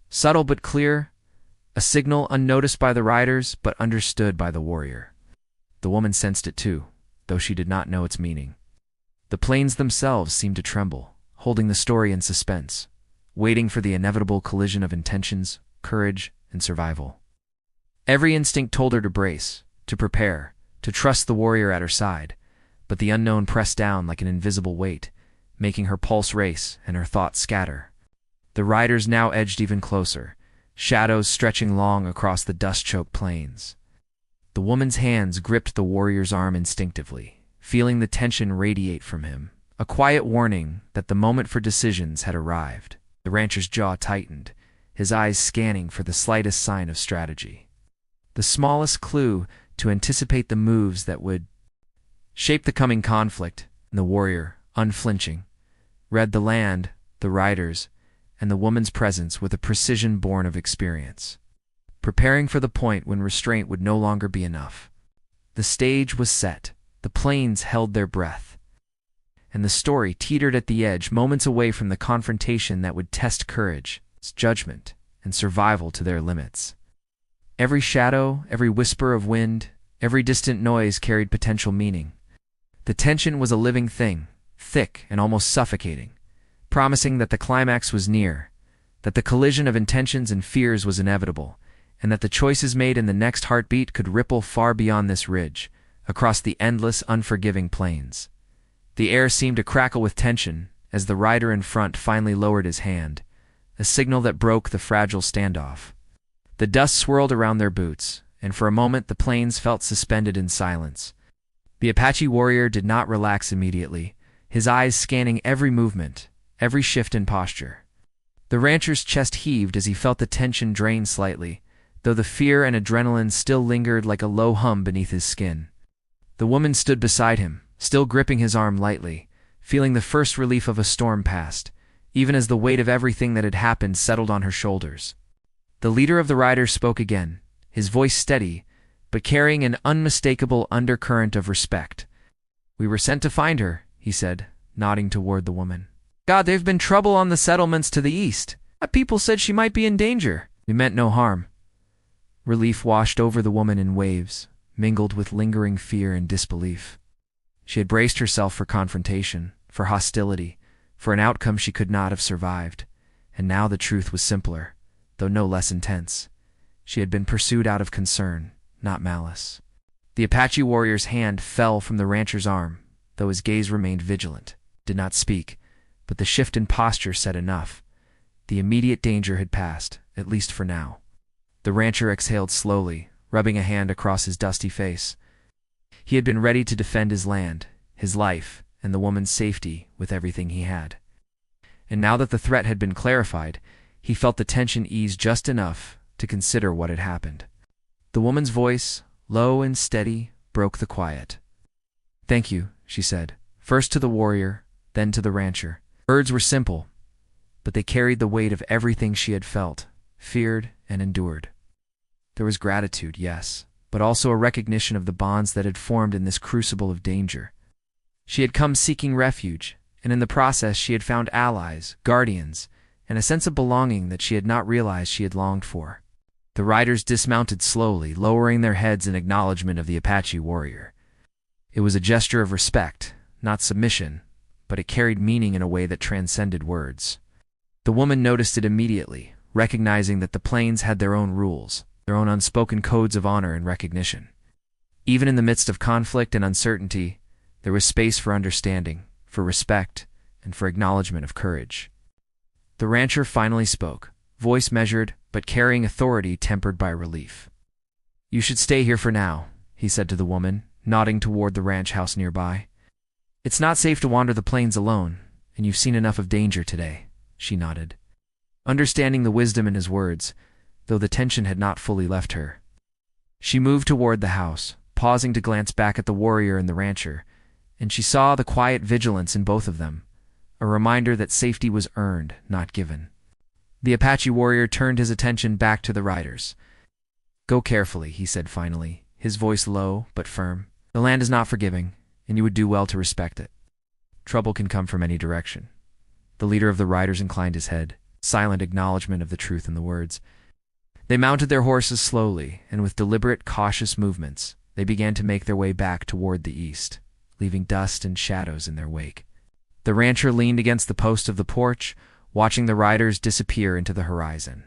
Subtle but clear, a signal unnoticed by the riders but understood by the warrior. The woman sensed it too, though she did not know its meaning. The plains themselves seemed to tremble, holding the story in suspense, waiting for the inevitable collision of intentions, courage, and survival. Every instinct told her to brace, to prepare, to trust the warrior at her side, but the unknown pressed down like an invisible weight, making her pulse race and her thoughts scatter. The riders now edged even closer, shadows stretching long across the dust-choked plains. The woman's hands gripped the warrior's arm instinctively, feeling the tension radiate from him, a quiet warning that the moment for decisions had arrived. The rancher's jaw tightened, his eyes scanning for the slightest sign of strategy. The smallest clue to anticipate the moves that would shape the coming conflict. And the warrior, unflinching, read the land, the riders, and the woman's presence with a precision born of experience, preparing for the point when restraint would no longer be enough. The stage was set, the plains held their breath, and the story teetered at the edge, moments away from the confrontation that would test courage, judgment, and survival to their limits. Every shadow, every whisper of wind, every distant noise carried potential meaning, The tension was a living thing, thick and almost suffocating, promising that the climax was near, that the collision of intentions and fears was inevitable, and that the choices made in the next heartbeat could ripple far beyond this ridge, across the endless, unforgiving plains. The air seemed to crackle with tension as the rider in front finally lowered his hand, a signal that broke the fragile standoff. The dust swirled around their boots, and for a moment the plains felt suspended in silence. The Apache warrior did not relax immediately, his eyes scanning every movement, every shift in posture. The rancher's chest heaved as he felt the tension drain slightly, though the fear and adrenaline still lingered like a low hum beneath his skin. The woman stood beside him, still gripping his arm lightly, feeling the first relief of a storm past, even as the weight of everything that had happened settled on her shoulders. The leader of the riders spoke again, his voice steady, but carrying an unmistakable undercurrent of respect. "We were sent to find her," he said, nodding toward the woman. "God, there've been trouble on the settlements to the east. People said she might be in danger." "We meant no harm." Relief washed over the woman in waves, mingled with lingering fear and disbelief. She had braced herself for confrontation, for hostility, for an outcome she could not have survived, and now the truth was simpler, though no less intense. She had been pursued out of concern, not malice. The Apache warrior's hand fell from the rancher's arm, though his gaze remained vigilant, did not speak, but the shift in posture said enough. The immediate danger had passed, at least for now. The rancher exhaled slowly, rubbing a hand across his dusty face. He had been ready to defend his land, his life, and the woman's safety with everything he had. And now that the threat had been clarified, he felt the tension ease just enough to consider what had happened. The woman's voice, low and steady, broke the quiet. "Thank you," she said, first to the warrior, then to the rancher. Words were simple, but they carried the weight of everything she had felt, feared, and endured. There was gratitude, yes, but also a recognition of the bonds that had formed in this crucible of danger. She had come seeking refuge, and in the process she had found allies, guardians, and a sense of belonging that she had not realized she had longed for. The riders dismounted slowly, lowering their heads in acknowledgement of the Apache warrior. It was a gesture of respect, not submission, but it carried meaning in a way that transcended words. The woman noticed it immediately, recognizing that the plains had their own rules, their own unspoken codes of honor and recognition. Even in the midst of conflict and uncertainty, there was space for understanding, for respect, and for acknowledgement of courage. The rancher finally spoke, voice measured, but carrying authority tempered by relief. "You should stay here for now," he said to the woman, nodding toward the ranch house nearby. "It's not safe to wander the plains alone, and you've seen enough of danger today," she nodded, understanding the wisdom in his words, though the tension had not fully left her. She moved toward the house, pausing to glance back at the warrior and the rancher, and she saw the quiet vigilance in both of them, a reminder that safety was earned, not given. The Apache warrior turned his attention back to the riders. "Go carefully," he said finally, his voice low but firm. "The land is not forgiving, and you would do well to respect it. Trouble can come from any direction." The leader of the riders inclined his head, silent acknowledgement of the truth in the words. They mounted their horses slowly, and with deliberate, cautious movements, they began to make their way back toward the east, leaving dust and shadows in their wake. The rancher leaned against the post of the porch, watching the riders disappear into the horizon.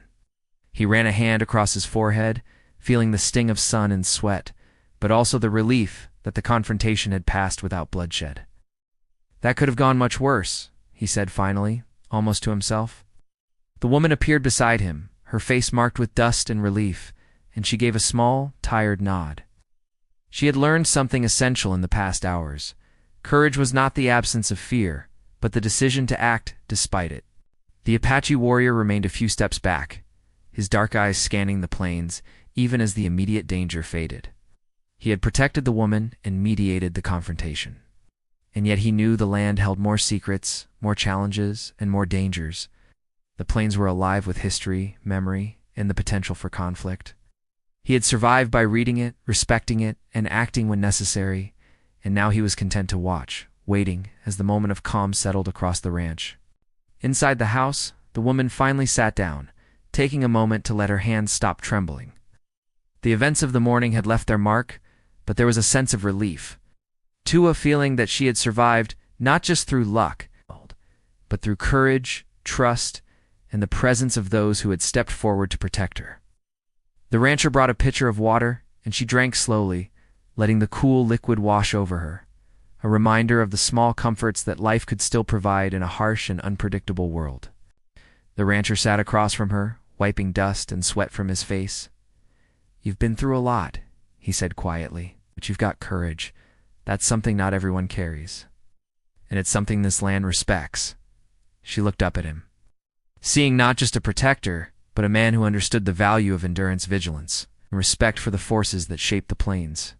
He ran a hand across his forehead, feeling the sting of sun and sweat, but also the relief that the confrontation had passed without bloodshed. "That could have gone much worse," he said finally, almost to himself. The woman appeared beside him, her face marked with dust and relief, and she gave a small, tired nod. She had learned something essential in the past hours. Courage was not the absence of fear, but the decision to act despite it. The Apache warrior remained a few steps back, his dark eyes scanning the plains, even as the immediate danger faded. He had protected the woman and mediated the confrontation. And yet he knew the land held more secrets, more challenges, and more dangers. The plains were alive with history, memory, and the potential for conflict. He had survived by reading it, respecting it, and acting when necessary, and now he was content to watch, waiting as the moment of calm settled across the ranch. Inside the house, the woman finally sat down, taking a moment to let her hands stop trembling. The events of the morning had left their mark, but there was a sense of relief. to a feeling that she had survived not just through luck, but through courage, trust, and the presence of those who had stepped forward to protect her. The rancher brought a pitcher of water, and she drank slowly, letting the cool liquid wash over her, a reminder of the small comforts that life could still provide in a harsh and unpredictable world. The rancher sat across from her, wiping dust and sweat from his face. "You've been through a lot," he said quietly, "but you've got courage. That's something not everyone carries. And it's something this land respects." She looked up at him, seeing not just a protector, but a man who understood the value of endurance, vigilance, and respect for the forces that shape the plains.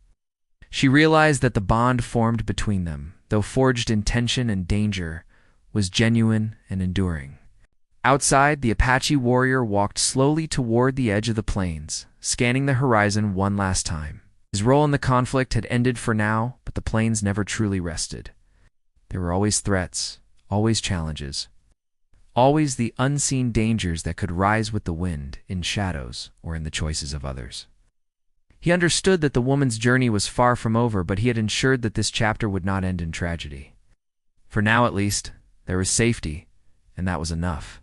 She realized that the bond formed between them, though forged in tension and danger, was genuine and enduring. Outside, the Apache warrior walked slowly toward the edge of the plains, scanning the horizon one last time. His role in the conflict had ended for now, but the plains never truly rested. There were always threats, always challenges, always the unseen dangers that could rise with the wind, in shadows, or in the choices of others. He understood that the woman's journey was far from over, but he had ensured that this chapter would not end in tragedy. For now, at least, there was safety, and that was enough.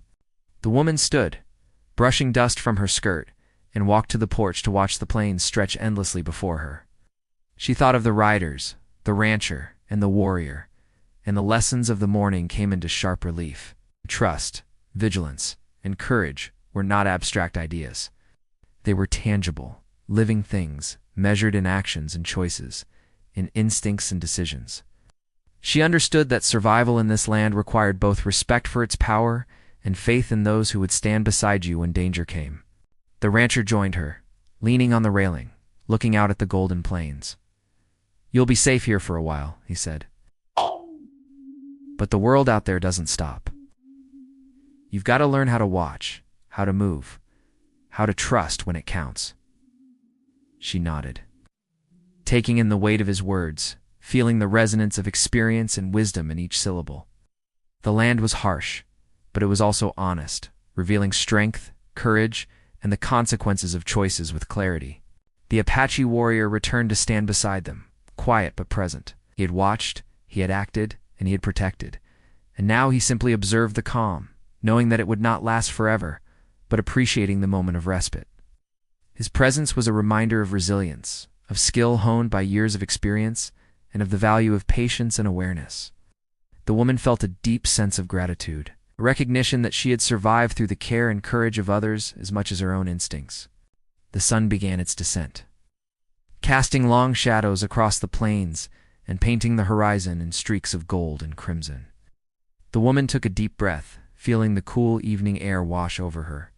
The woman stood, brushing dust from her skirt, and walked to the porch to watch the plains stretch endlessly before her. She thought of the riders, the rancher, and the warrior, and the lessons of the morning came into sharp relief. Trust, vigilance, and courage were not abstract ideas. They were tangible, living things, measured in actions and choices, in instincts and decisions. She understood that survival in this land required both respect for its power and faith in those who would stand beside you when danger came. The rancher joined her, leaning on the railing, looking out at the golden plains. "You'll be safe here for a while," he said. "But the world out there doesn't stop. You've got to learn how to watch, how to move, how to trust when it counts." She nodded, taking in the weight of his words, feeling the resonance of experience and wisdom in each syllable. The land was harsh, but it was also honest, revealing strength, courage, and the consequences of choices with clarity. The Apache warrior returned to stand beside them, quiet but present. He had watched, he had acted, and he had protected. And now he simply observed the calm, knowing that it would not last forever, but appreciating the moment of respite. His presence was a reminder of resilience, of skill honed by years of experience, and of the value of patience and awareness. The woman felt a deep sense of gratitude, a recognition that she had survived through the care and courage of others as much as her own instincts. The sun began its descent, casting long shadows across the plains and painting the horizon in streaks of gold and crimson. The woman took a deep breath, feeling the cool evening air wash over her,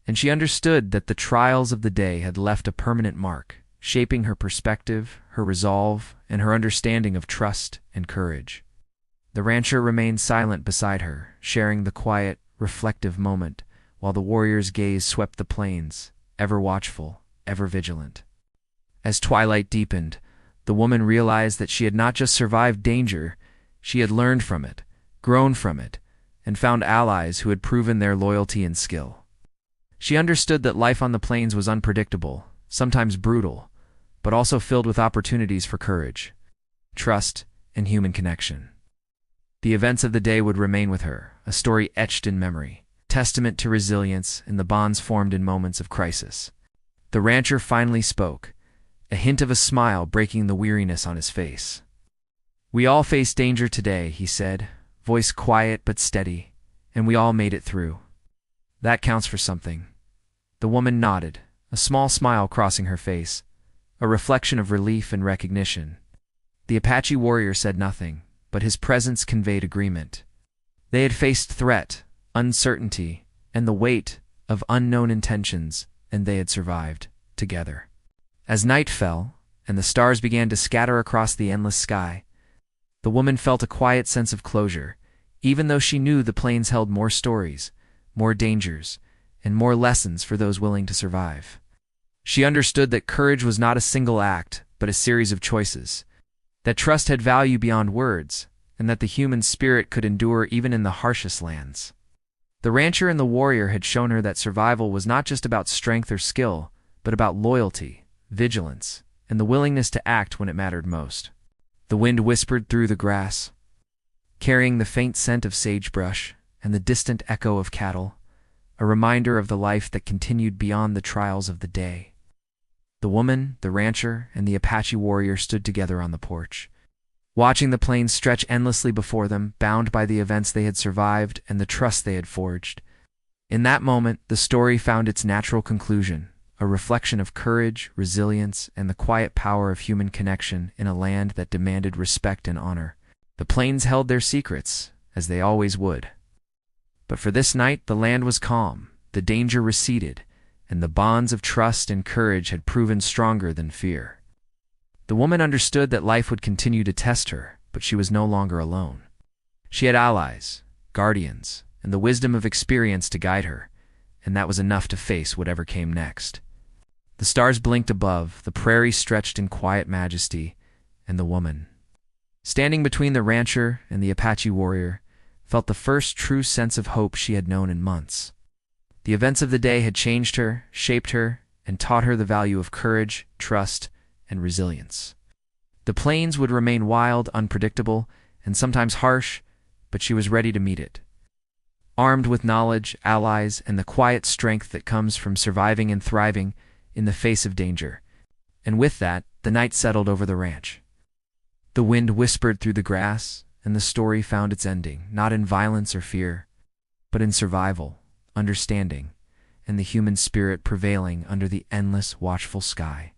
and she understood that the trials of the day had left a permanent mark, shaping her perspective, her resolve, and her understanding of trust and courage. The rancher remained silent beside her, sharing the quiet, reflective moment, while the warrior's gaze swept the plains, ever watchful, ever vigilant. As twilight deepened, the woman realized that she had not just survived danger, she had learned from it, grown from it, and found allies who had proven their loyalty and skill. She understood that life on the plains was unpredictable, sometimes brutal, but also filled with opportunities for courage, trust, and human connection. The events of the day would remain with her, a story etched in memory, testament to resilience and the bonds formed in moments of crisis. The rancher finally spoke, a hint of a smile breaking the weariness on his face. "We all face danger today," he said, voice quiet but steady, "and we all made it through. That counts for something." The woman nodded, a small smile crossing her face, a reflection of relief and recognition. The Apache warrior said nothing, but his presence conveyed agreement. They had faced threat, uncertainty, and the weight of unknown intentions, and they had survived, together. As night fell, and the stars began to scatter across the endless sky, the woman felt a quiet sense of closure, even though she knew the plains held more stories, more dangers, and more lessons for those willing to survive. She understood that courage was not a single act, but a series of choices, that trust had value beyond words, and that the human spirit could endure even in the harshest lands. The rancher and the warrior had shown her that survival was not just about strength or skill, but about loyalty, vigilance, and the willingness to act when it mattered most. The wind whispered through the grass, carrying the faint scent of sagebrush and the distant echo of cattle, a reminder of the life that continued beyond the trials of the day. The woman, the rancher, and the Apache warrior stood together on the porch, watching the plains stretch endlessly before them, bound by the events they had survived and the trust they had forged. In that moment, the story found its natural conclusion, a reflection of courage, resilience, and the quiet power of human connection in a land that demanded respect and honor. The plains held their secrets, as they always would. But for this night, the land was calm, the danger receded, and the bonds of trust and courage had proven stronger than fear. The woman understood that life would continue to test her, but she was no longer alone. She had allies, guardians, and the wisdom of experience to guide her, and that was enough to face whatever came next. The stars blinked above, the prairie stretched in quiet majesty, and the woman, standing between the rancher and the Apache warrior, felt the first true sense of hope she had known in months. The events of the day had changed her, shaped her, and taught her the value of courage, trust, and resilience. The plains would remain wild, unpredictable, and sometimes harsh, but she was ready to meet it, armed with knowledge, allies, and the quiet strength that comes from surviving and thriving in the face of danger. And with that, the night settled over the ranch. The wind whispered through the grass, and the story found its ending, not in violence or fear, but in survival, understanding, and the human spirit prevailing under the endless, watchful sky.